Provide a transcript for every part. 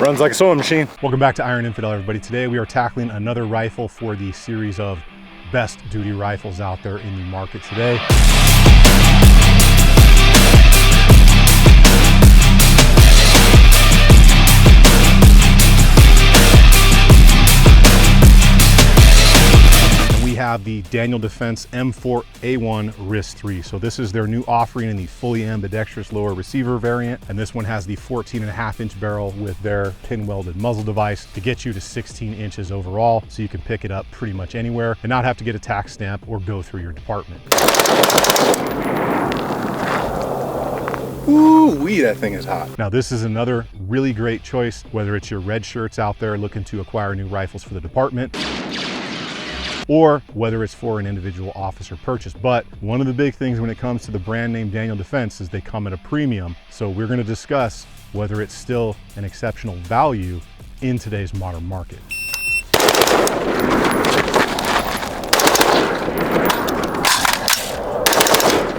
Runs like a sewing machine. Welcome back to Iron Infidel, everybody. Today we are tackling another rifle for the series of best duty rifles out there in the market today. We have the Defense M4A1 Risiii. So this is their new offering in the fully ambidextrous lower receiver variant. And this one has the 14.5-inch barrel with their pin welded muzzle device to get you to 16 inches overall. So you can pick it up pretty much anywhere and not have to get a tax stamp or go through your department. Ooh-wee, that thing is hot. Now this is another really great choice, whether it's your red shirts out there looking to acquire new rifles for the department, or whether it's for an individual officer purchase. But one of the big things when it comes to the brand name Defense is they come at a premium. So we're going to discuss whether it's still an exceptional value in today's modern market.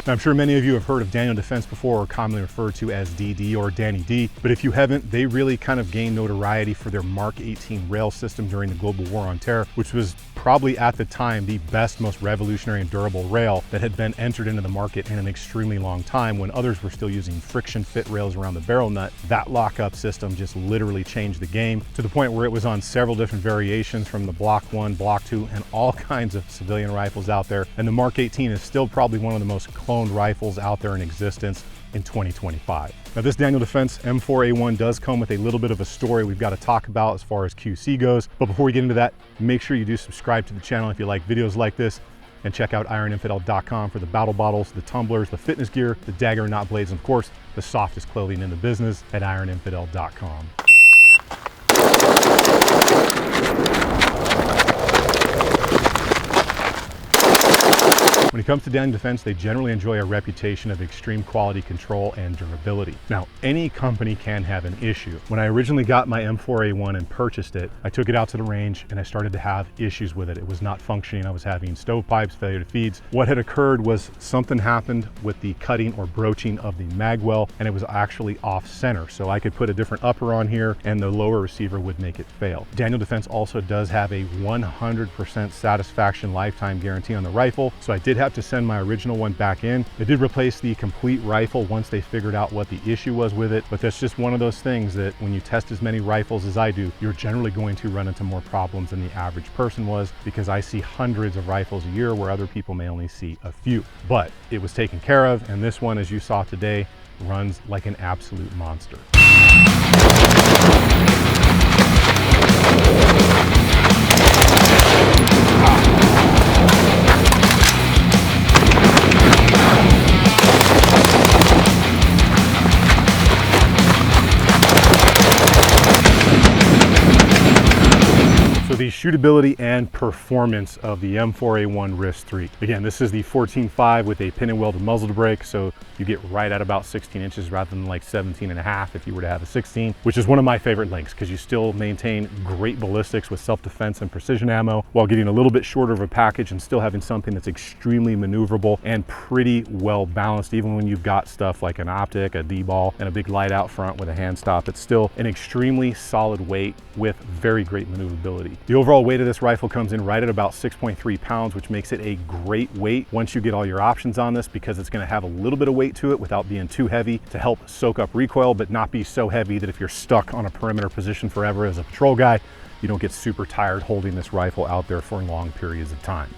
Now, I'm sure many of you have heard of Defense before, or commonly referred to as DD or Danny D, but if you haven't, they really kind of gained notoriety for their Mark 18 rail system during the global war on terror, which was probably at the time the best, most revolutionary and durable rail that had been entered into the market in an extremely long time when others were still using friction fit rails around the barrel nut. That lockup system just literally changed the game to the point where it was on several different variations from the Block 1, Block 2, and all kinds of civilian rifles out there. And the Mark 18 is still probably one of the most cloned rifles out there in existence in 2025. Now this Defense M4A1 does come with a little bit of a story we've got to talk about as far as QC goes. But before we get into that, make sure you do subscribe to the channel if you like videos like this, and check out ironinfidel.com for the battle bottles, the tumblers, the fitness gear, the dagger and knot blades, and of course, the softest clothing in the business at ironinfidel.com. When it comes to Defense, they generally enjoy a reputation of extreme quality control and durability. Now, any company can have an issue. When I originally got my M4A1 and purchased it, I took it out to the range and I started to have issues with it. It was not functioning. I was having stovepipes, failure to feeds. What had occurred was something happened with the cutting or broaching of the mag well, and it was actually off center. So I could put a different upper on here and the lower receiver would make it fail. Defense also does have a 100% satisfaction lifetime guarantee on the rifle. So I did have to send my original one back in. They did replace the complete rifle once they figured out what the issue was with it, but that's just one of those things that when you test as many rifles as I do, you're generally going to run into more problems than the average person was, because I see hundreds of rifles a year where other people may only see a few. But it was taken care of, and this one, as you saw today, runs like an absolute monster. So the shootability and performance of the M4A1 Risiii. Again, this is the 14.5 with a pin and welded muzzle brake, so you get right at about 16 inches rather than like 17.5 if you were to have a 16, which is one of my favorite lengths because you still maintain great ballistics with self-defense and precision ammo while getting a little bit shorter of a package and still having something that's extremely maneuverable and pretty well balanced. Even when you've got stuff like an optic, a D-ball, and a big light out front with a hand stop, it's still an extremely solid weight with very great maneuverability. The overall weight of this rifle comes in right at about 6.3 pounds, which makes it a great weight once you get all your options on this, because it's going to have a little bit of weight to it without being too heavy to help soak up recoil, but not be so heavy that if you're stuck on a perimeter position forever as a patrol guy, you don't get super tired holding this rifle out there for long periods of time.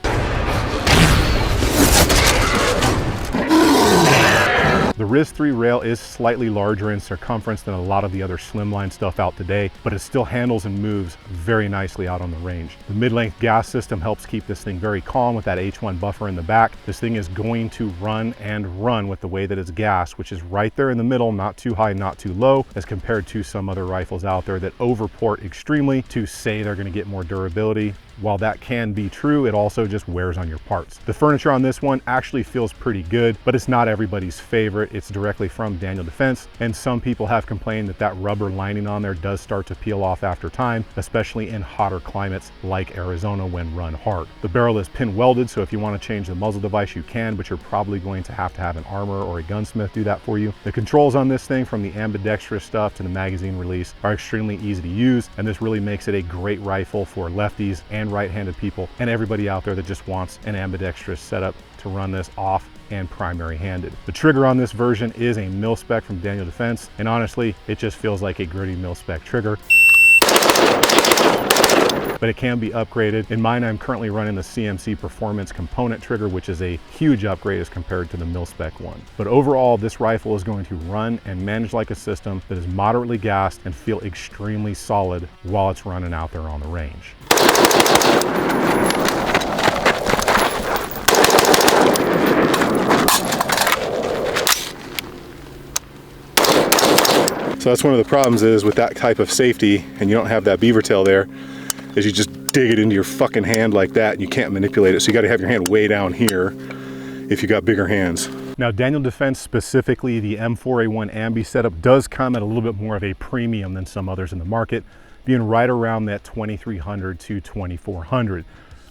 The Risiii rail is slightly larger in circumference than a lot of the other slimline stuff out today, but it still handles and moves very nicely out on the range. The mid-length gas system helps keep this thing very calm with that H1 buffer in the back. This thing is going to run and run with the way that it's gassed, which is right there in the middle, not too high, not too low, as compared to some other rifles out there that overport extremely to say they're going to get more durability. While that can be true, it also just wears on your parts. The furniture on this one actually feels pretty good, but it's not everybody's favorite. it's directly from Daniel Defense, and some people have complained that that rubber lining on there does start to peel off after time, especially in hotter climates like Arizona when run hard. The barrel is pin welded, so if you want to change the muzzle device you can, but you're probably going to have an armor or a gunsmith do that for you. The controls on this thing, from the ambidextrous stuff to the magazine release, are extremely easy to use, and this really makes it a great rifle for lefties and right-handed people and everybody out there that just wants an ambidextrous setup to run this off and primary handed. The trigger on this version is a mil-spec from Daniel Defense, and honestly, it just feels like a gritty mil-spec trigger. But it can be upgraded. In mine, I'm currently running the CMC Performance component trigger, which is a huge upgrade as compared to the mil-spec one. But overall, this rifle is going to run and manage like a system that is moderately gassed and feel extremely solid while it's running out there on the range. So that's one of the problems is with that type of safety, and you don't have that beaver tail there, is you just dig it into your fucking hand like that and you can't manipulate it. So you got to have your hand way down here if you got bigger hands. Now, Daniel Defense, specifically the M4A1 Ambi setup, does come at a little bit more of a premium than some others in the market, being right around that $2,300 to $2,400.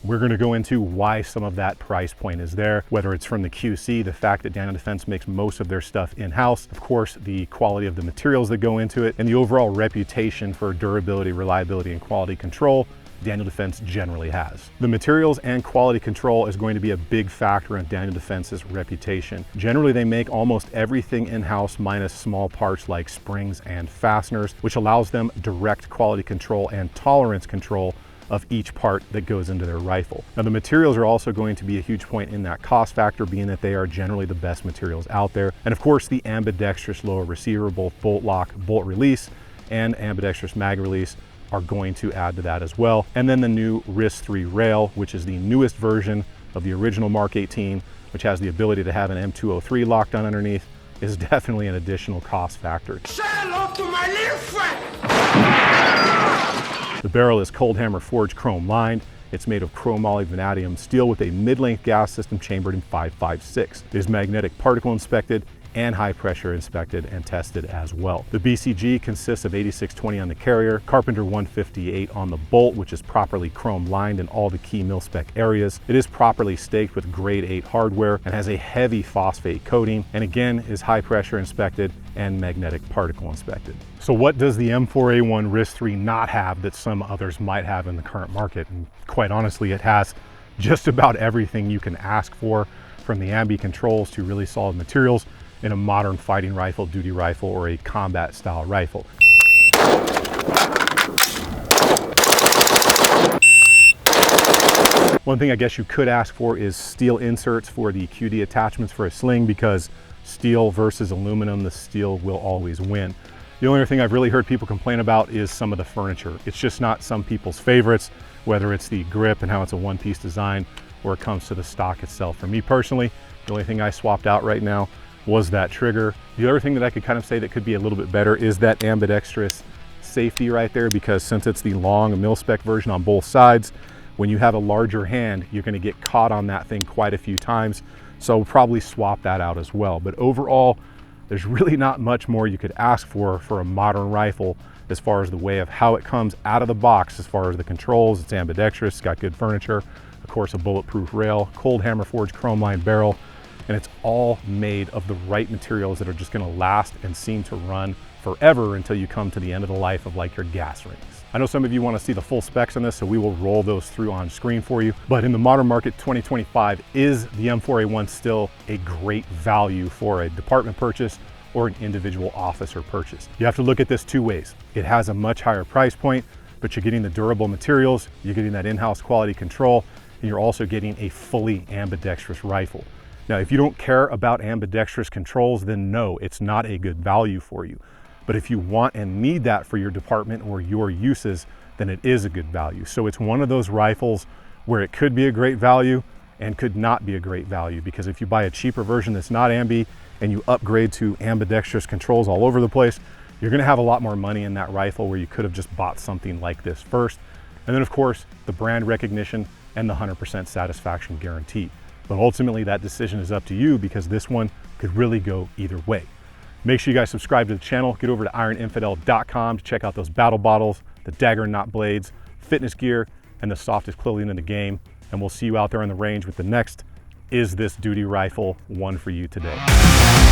We're going to go into why some of that price point is there, whether it's from the QC, the fact that Daniel Defense makes most of their stuff in-house, of course, the quality of the materials that go into it, and the overall reputation for durability, reliability, and quality control Daniel Defense generally has. The materials and quality control is going to be a big factor in Daniel Defense's reputation. Generally, they make almost everything in-house minus small parts like springs and fasteners, which allows them direct quality control and tolerance control of each part that goes into their rifle. Now, the materials are also going to be a huge point in that cost factor, being that they are generally the best materials out there. And of course, the ambidextrous lower receiver, both bolt lock, bolt release, and ambidextrous mag release are going to add to that as well. And then the new RIS3 rail, which is the newest version of the original Mark 18, which has the ability to have an M203 locked on underneath, is definitely an additional cost factor. Say hello to my little friend! The barrel is cold hammer forged chrome lined. It's made of chromoly vanadium steel with a mid-length gas system chambered in 5.56. It is magnetic particle inspected and high pressure inspected and tested as well. The BCG consists of 8620 on the carrier, Carpenter 158 on the bolt, which is properly chrome lined in all the key mil-spec areas. It is properly staked with grade 8 hardware and has a heavy phosphate coating, and again is high pressure inspected and magnetic particle inspected. So what does the M4A1 Risiii not have that some others might have in the current market? And quite honestly, it has just about everything you can ask for, from the Ambi controls to really solid materials in a modern fighting rifle, duty rifle, or a combat style rifle. One thing I guess you could ask for is steel inserts for the QD attachments for a sling, because steel versus aluminum, the steel will always win. The only other thing I've really heard people complain about is some of the furniture. It's just not some people's favorites, whether it's the grip and how it's a one-piece design, or it comes to the stock itself. For me personally, the only thing I swapped out right now was that trigger. The other thing that I could kind of say that could be a little bit better is that ambidextrous safety right there, because since it's the long mil-spec version on both sides, when you have a larger hand, you're gonna get caught on that thing quite a few times. So we'll probably swap that out as well. But overall, there's really not much more you could ask for a modern rifle as far as the way of how it comes out of the box. As far as the controls, it's ambidextrous, it's got good furniture, of course a bulletproof rail, cold hammer forged chrome lined barrel, and it's all made of the right materials that are just gonna last and seem to run forever until you come to the end of the life of like your gas rings. I know some of you want to see the full specs on this, so we will roll those through on screen for you. But in the modern market 2025, is the M4A1 still a great value for a department purchase or an individual officer purchase? You have to look at this two ways. It has a much higher price point, but you're getting the durable materials, you're getting that in-house quality control, and you're also getting a fully ambidextrous rifle. Now, if you don't care about ambidextrous controls, then no, it's not a good value for you. But if you want and need that for your department or your uses, then it is a good value. So it's one of those rifles where it could be a great value and could not be a great value, because if you buy a cheaper version that's not Ambi and you upgrade to ambidextrous controls all over the place, you're gonna have a lot more money in that rifle where you could have just bought something like this first. And then of course, the brand recognition and the 100% satisfaction guarantee. But ultimately that decision is up to you because this one could really go either way. Make sure you guys subscribe to the channel. Get over to ironinfidel.com to check out those battle bottles, the dagger and knot blades, fitness gear, and the softest clothing in the game. And we'll see you out there on the range with the next Is This Duty Rifle one for you today.